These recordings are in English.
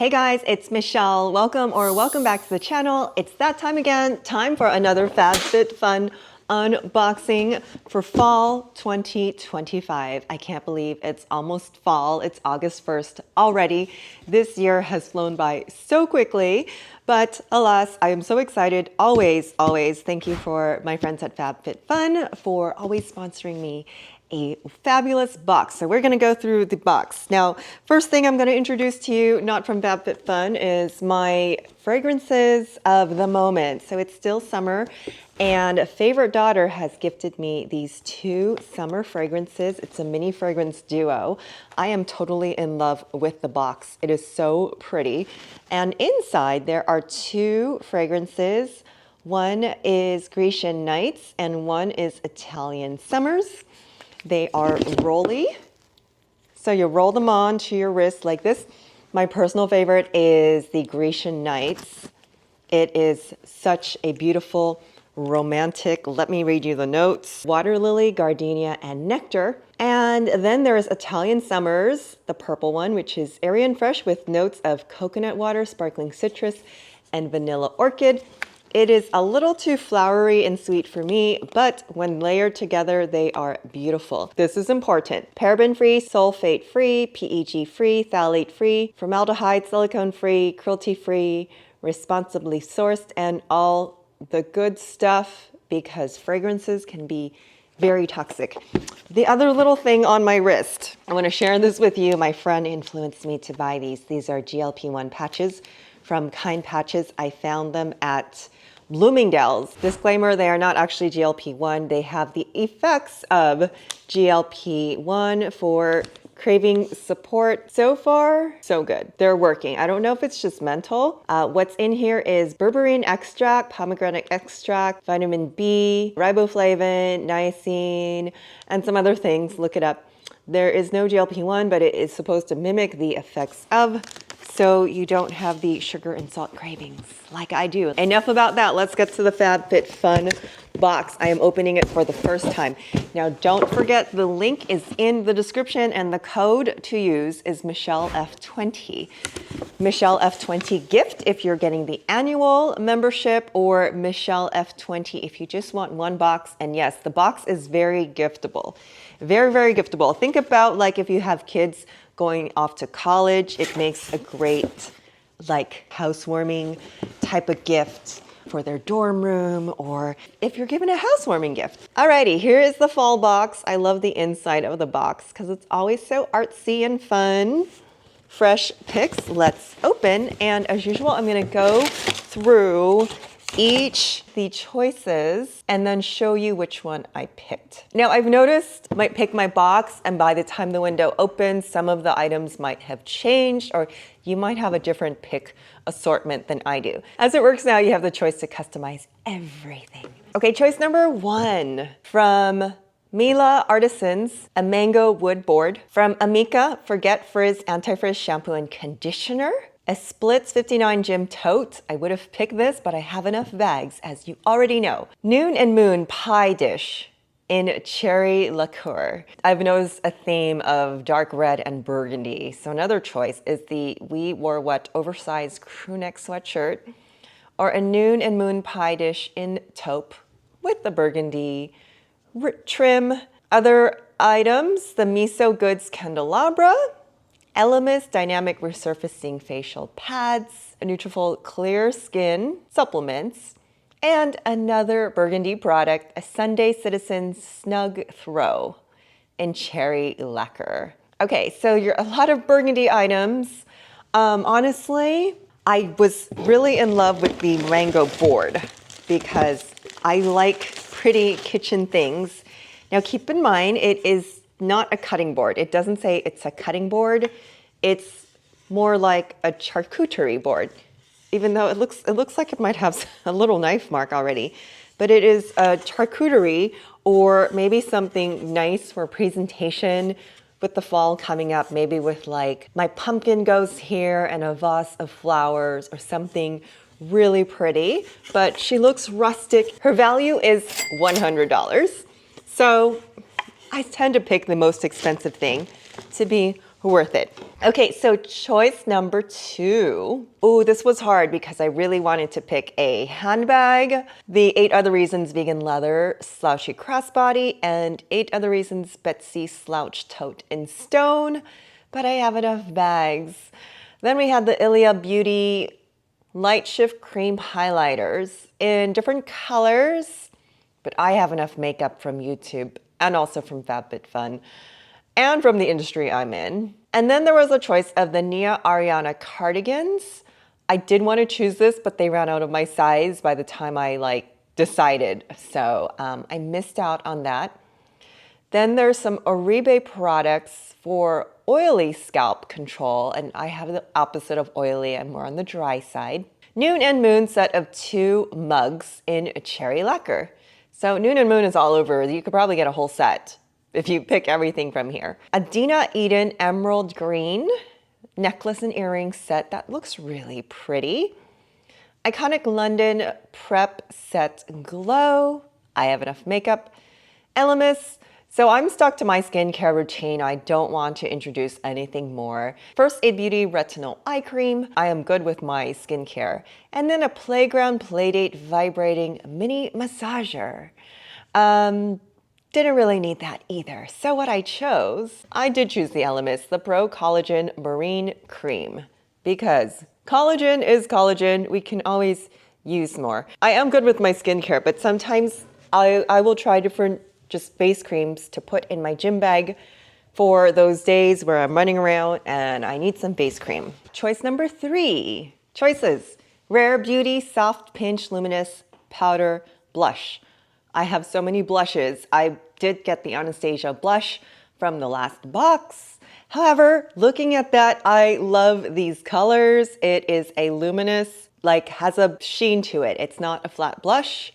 Hey guys, it's Michelle. Welcome back to the channel. It's that time again, time for another FabFitFun unboxing for fall 2025. I can't believe it's almost fall. It's August 1st already. This year has flown by so quickly, but alas, I am so excited. Always, thank you for my friends at FabFitFun for always sponsoring me a fabulous box. So we're gonna go through the box. Now, first thing I'm gonna introduce to you, not from FabFitFun, is my fragrances of the moment. So it's still summer, and a favorite daughter has gifted me these two summer fragrances. It's a mini fragrance duo. I am totally in love with the box. It is so pretty. And inside there are two fragrances. One is Grecian Nights and one is Italian Summers. They are rolly, so you roll them on to your wrist like this. My personal favorite is the Grecian Nights. It is such a beautiful, romantic, let me read you the notes: water lily, gardenia, and nectar. And then there's Italian Summers, the purple one, which is airy and fresh with notes of coconut water, sparkling citrus, and vanilla orchid. It is a little too flowery and sweet for me, but when layered together, they are beautiful. This is important. Paraben-free, sulfate-free, PEG-free, phthalate-free, formaldehyde, silicone-free, cruelty-free, responsibly sourced, and all the good stuff, because fragrances can be very toxic. The other little thing on my wrist, I want to share this with you. My friend influenced me to buy these. These are GLP-1 patches from Kind Patches. I found them at Bloomingdale's. Disclaimer, they are not actually GLP-1. They have the effects of GLP-1 for craving support. So far, so good. They're working. I don't know if it's just mental. What's in here is berberine extract, pomegranate extract, vitamin B, riboflavin, niacin, and some other things. Look it up. There is no GLP-1, but it is supposed to mimic the effects of, so you don't have the sugar and salt cravings like I do. Enough about that. Let's get to the FabFitFun box. I am opening it for the first time. Now, don't forget the link is in the description and the code to use is MichelleF20. MichelleF20 gift if you're getting the annual membership, or MichelleF20 if you just want one box. And yes, the box is very giftable. Very, very giftable. Think about like if you have kids going off to college, it makes a great like housewarming type of gift for their dorm room, or if you're given a housewarming gift. Alrighty, here is the fall box. I love the inside of the box because it's always so artsy and fun. Fresh picks. Let's open. And as usual, I'm gonna go through the choices and then show you which one I picked. Now, I've noticed I might pick my box, and by the time the window opens, some of the items might have changed, or you might have a different pick assortment than I do. As it works now, you have the choice to customize everything. Okay, choice number one from Mila Artisans, a mango wood board. From Amika, Forget Frizz Anti-Frizz Shampoo and Conditioner. A Splits 59 Gym Tote. I would have picked this, but I have enough bags, as you already know. Noon and Moon Pie Dish in Cherry Liqueur. I've noticed a theme of dark red and burgundy. So another choice is the We Wore What oversized crew neck sweatshirt, or a Noon and Moon Pie Dish in taupe with the burgundy trim. Other items, the Miso Goods Candelabra, Elemis Dynamic Resurfacing Facial Pads, a Nutrafol Clear Skin Supplements, and another burgundy product, a Sunday Citizen Snug Throw in Cherry Lacquer. Okay, so you're a lot of burgundy items. Honestly, I was really in love with the mango board because I like pretty kitchen things. Now keep in mind, it is not a cutting board. It doesn't say it's a cutting board. It's more like a charcuterie board, even though it looks like it might have a little knife mark already. But it is a charcuterie, or maybe something nice for presentation with the fall coming up, maybe with like my pumpkin goes here and a vase of flowers or something really pretty. But she looks rustic. Her value is $100. So I tend to pick the most expensive thing to be worth it. Okay, so choice number 2. Oh, this was hard because I really wanted to pick a handbag, the 8 Other Reasons Vegan Leather Slouchy Crossbody, and 8 Other Reasons Betsy Slouch Tote in Stone, but I have enough bags. Then we had the Ilia Beauty Light Shift Cream Highlighters in different colors, but I have enough makeup from YouTube and also from FabFitFun and from the industry I'm in. And then there was a choice of the Nia Ariana cardigans. I did want to choose this, but they ran out of my size by the time I decided. So I missed out on that. Then there's some Oribe products for oily scalp control, and I have the opposite of oily. I'm more on the dry side. Noon and Moon set of 2 mugs in cherry lacquer. So Noon and Moon is all over. You could probably get a whole set if you pick everything from here. Adina Eden Emerald Green necklace and earring set. That looks really pretty. Iconic London Prep Set Glow. I have enough makeup. Elemis. So I'm stuck to my skincare routine. I don't want to introduce anything more. First Aid Beauty Retinol Eye Cream. I am good with my skincare. And then a Playground Playdate Vibrating Mini Massager. Didn't really need that either. So what I did choose the Elemis, the Pro Collagen Marine Cream. Because collagen is collagen. We can always use more. I am good with my skincare, but sometimes I will try different just face creams to put in my gym bag for those days where I'm running around and I need some face cream. Choice number 3. Choices. Rare Beauty Soft Pinch Luminous Powder Blush. I have so many blushes. I did get the Anastasia blush from the last box. However, looking at that, I love these colors. It is a luminous, has a sheen to it. It's not a flat blush.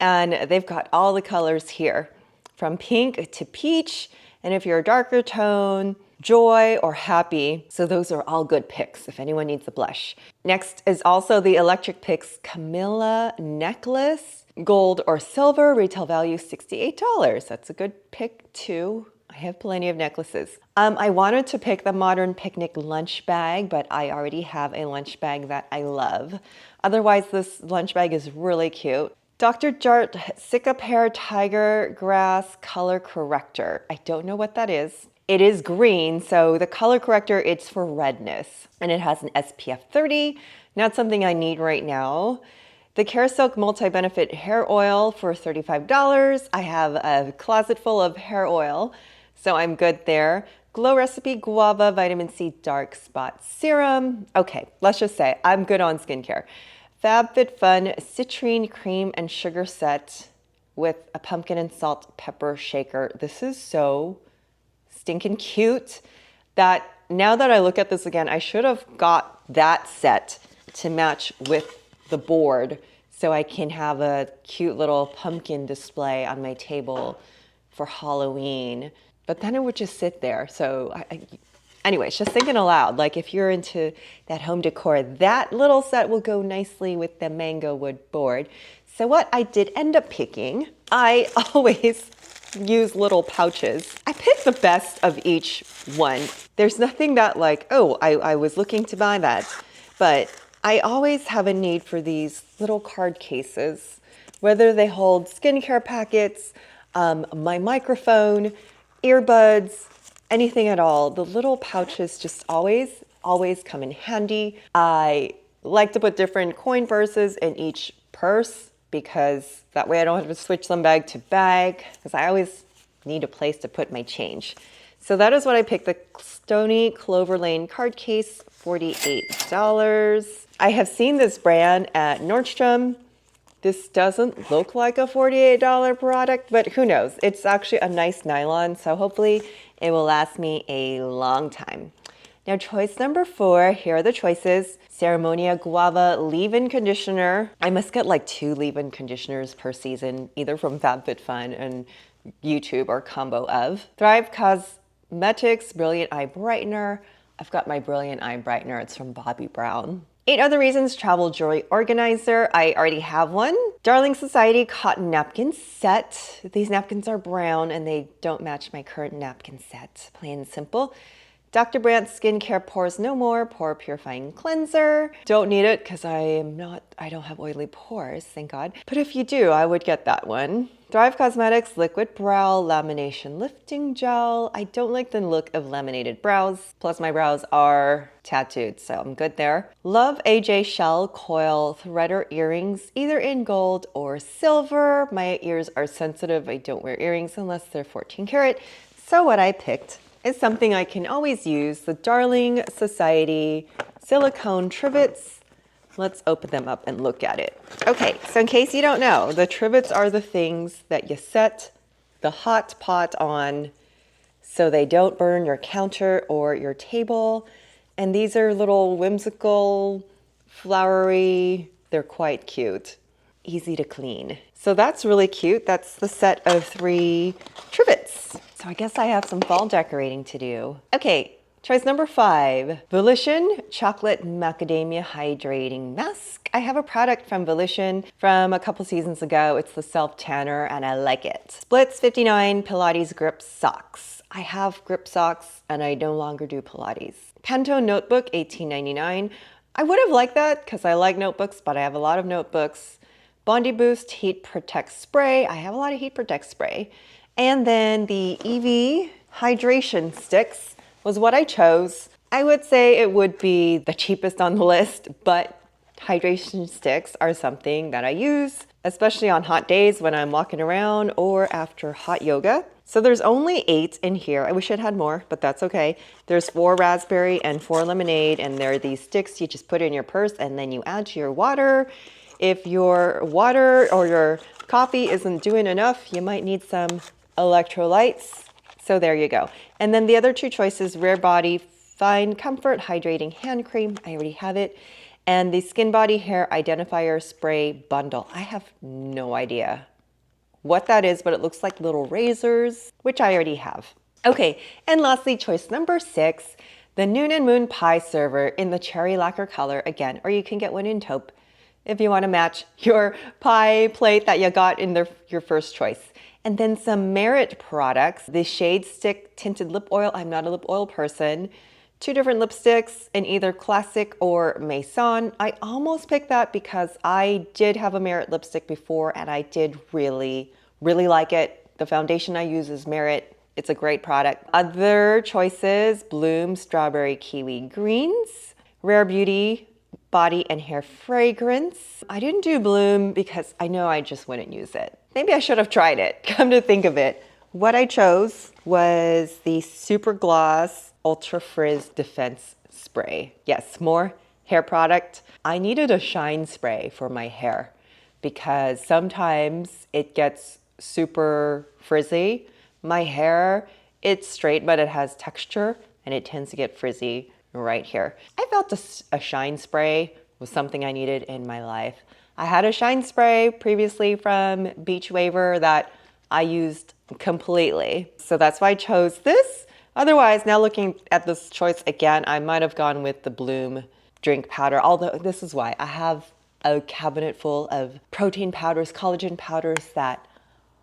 And they've got all the colors here, from pink to peach. And if you're a darker tone, joy or happy. So those are all good picks if anyone needs a blush. Next is also the Electric Picks Camilla necklace, gold or silver, retail value $68. That's a good pick too. I have plenty of necklaces. I wanted to pick the Modern Picnic lunch bag, but I already have a lunch bag that I love. Otherwise, this lunch bag is really cute. Dr. Jart Sikap Hair Tiger Grass Color Corrector. I don't know what that is. It is green, so the color corrector, it's for redness. And it has an SPF 30, not something I need right now. The Care Silk Multi-Benefit Hair Oil for $35. I have a closet full of hair oil, so I'm good there. Glow Recipe Guava Vitamin C Dark Spot Serum. Okay, let's just say I'm good on skincare. FabFitFun Citrine Cream and Sugar Set with a pumpkin and salt pepper shaker. This is so stinking cute that now that I look at this again, I should have got that set to match with the board so I can have a cute little pumpkin display on my table for Halloween. But then it would just sit there. So anyways, just thinking aloud, if you're into that home decor, that little set will go nicely with the mango wood board. So what I did end up picking, I always use little pouches. I picked the best of each one. There's nothing that I was looking to buy that, but I always have a need for these little card cases, whether they hold skincare packets, my microphone, earbuds, anything at all. The little pouches just always come in handy. I like to put different coin purses in each purse because that way I don't have to switch them bag to bag because I always need a place to put my change. So that is what I picked, the Stony Clover Lane card case, $48. I have seen this brand at Nordstrom. This doesn't look like a $48 product, but who knows? It's actually a nice nylon, so hopefully it will last me a long time. Now, choice number 4, here are the choices. Ceremonia Guava Leave-In Conditioner. I must get 2 leave-in conditioners per season, either from FabFitFun and YouTube or combo of. Thrive Cosmetics Brilliant Eye Brightener. I've got my Brilliant Eye Brightener. It's from Bobbi Brown. 8 Other Reasons Travel Jewelry Organizer. I already have one. Darling Society Cotton Napkin Set. These napkins are brown and they don't match my current napkin set. Plain and simple. Dr. Brandt Skincare Pores No More Pore Purifying Cleanser. Don't need it because I don't have oily pores, thank God. But if you do, I would get that one. Thrive Cosmetics Liquid Brow Lamination Lifting Gel. I don't like the look of laminated brows. Plus my brows are tattooed, so I'm good there. Love AJ Shell Coil Threader Earrings, either in gold or silver. My ears are sensitive. I don't wear earrings unless they're 14 karat. So what I picked is something I can always use, the Darling Society silicone trivets. Let's open them up and look at it. Okay, so in case you don't know, the trivets are the things that you set the hot pot on so they don't burn your counter or your table. And these are little whimsical, flowery, they're quite cute. Easy to clean. So that's really cute. That's the set of 3 trivets. So I guess I have some fall decorating to do. Okay, choice number 5, Volition Chocolate Macadamia Hydrating Mask. I have a product from Volition from a couple seasons ago. It's the Self Tanner and I like it. Splits 59 Pilates Grip Socks. I have grip socks and I no longer do Pilates. Pantone Notebook $18.99. I would have liked that because I like notebooks, but I have a lot of notebooks. Bondi Boost Heat Protect Spray. I have a lot of Heat Protect Spray. And then the EV Hydration Sticks was what I chose. I would say it would be the cheapest on the list, but hydration sticks are something that I use, especially on hot days when I'm walking around or after hot yoga. So there's only 8 in here. I wish it had more, but that's okay. There's 4 raspberry and 4 lemonade, and there are these sticks you just put in your purse and then you add to your water. If your water or your coffee isn't doing enough, you might need some electrolytes. So there you go. And then the other 2 choices, Rare Body Fine Comfort Hydrating Hand Cream. I already have it. And the Skin Body Hair Identifier Spray Bundle. I have no idea what that is, but it looks like little razors, which I already have. Okay, and lastly, choice number 6, the Noon and Moon Pie Server in the cherry lacquer color again, or you can get one in taupe if you want to match your pie plate that you got in your first choice. And then some Merit products, the Shade Stick Tinted Lip Oil. I'm not a lip oil person. 2 different lipsticks in either Classic or Maison. I almost picked that because I did have a Merit lipstick before and I did really, really like it. The foundation I use is Merit. It's a great product. Other choices, Bloom Strawberry Kiwi Greens, Rare Beauty Body and Hair Fragrance. I didn't do Bloom because I know I just wouldn't use it. Maybe I should have tried it, come to think of it. What I chose was the Super Gloss Ultra Frizz Defense Spray. Yes, more hair product. I needed a shine spray for my hair because sometimes it gets super frizzy. My hair, it's straight, but it has texture and it tends to get frizzy right here. I felt a shine spray was something I needed in my life. I had a shine spray previously from Beach Waver that I used completely. So that's why I chose this. Otherwise, now looking at this choice again, I might have gone with the Bloom drink powder. Although this is why I have a cabinet full of protein powders, collagen powders that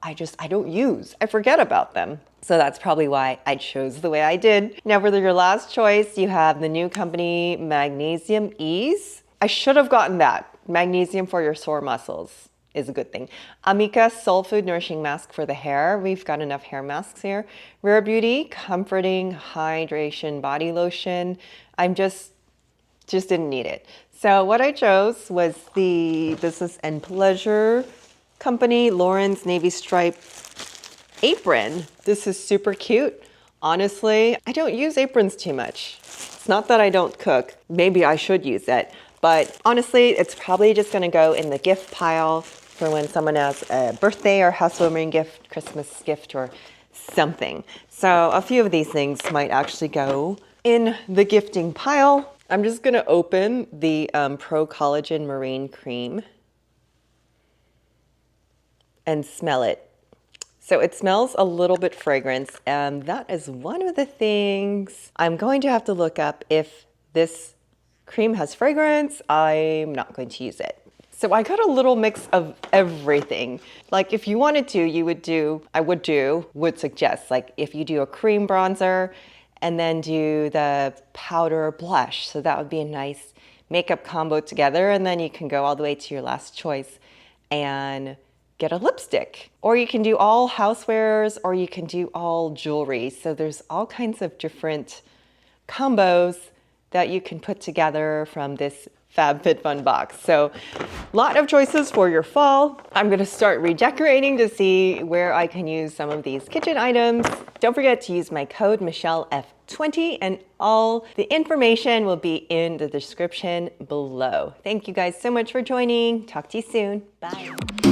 I don't use. I forget about them. So that's probably why I chose the way I did. Now for your last choice, you have the new company Magnesium Ease. I should have gotten that. Magnesium for your sore muscles is a good thing. Amika Soul Food Nourishing Mask for the hair. We've got enough hair masks here. Rare Beauty Comforting Hydration Body Lotion. I'm just didn't need it. So what I chose was the Business and Pleasure Company Lauren's Navy Stripe apron. This is super cute. Honestly, I don't use aprons too much. It's not that I don't cook. Maybe I should use it. But honestly, it's probably just gonna go in the gift pile for when someone has a birthday or housewarming gift, Christmas gift or something. So a few of these things might actually go in the gifting pile. I'm just gonna open the Pro Collagen Marine Cream and smell it. So it smells a little bit fragrance, and that is one of the things I'm going to have to look up. If this cream has fragrance, I'm not going to use it. So I got a little mix of everything. Like if you wanted to, you would do, would suggest, like if you do a cream bronzer and then do the powder blush. So that would be a nice makeup combo together. And then you can go all the way to your last choice and get a lipstick. Or you can do all housewares, or you can do all jewelry. So there's all kinds of different combos that you can put together from this FabFitFun box. So a lot of choices for your fall. I'm gonna start redecorating to see where I can use some of these kitchen items. Don't forget to use my code MichelleF20, and all the information will be in the description below. Thank you guys so much for joining. Talk to you soon. Bye.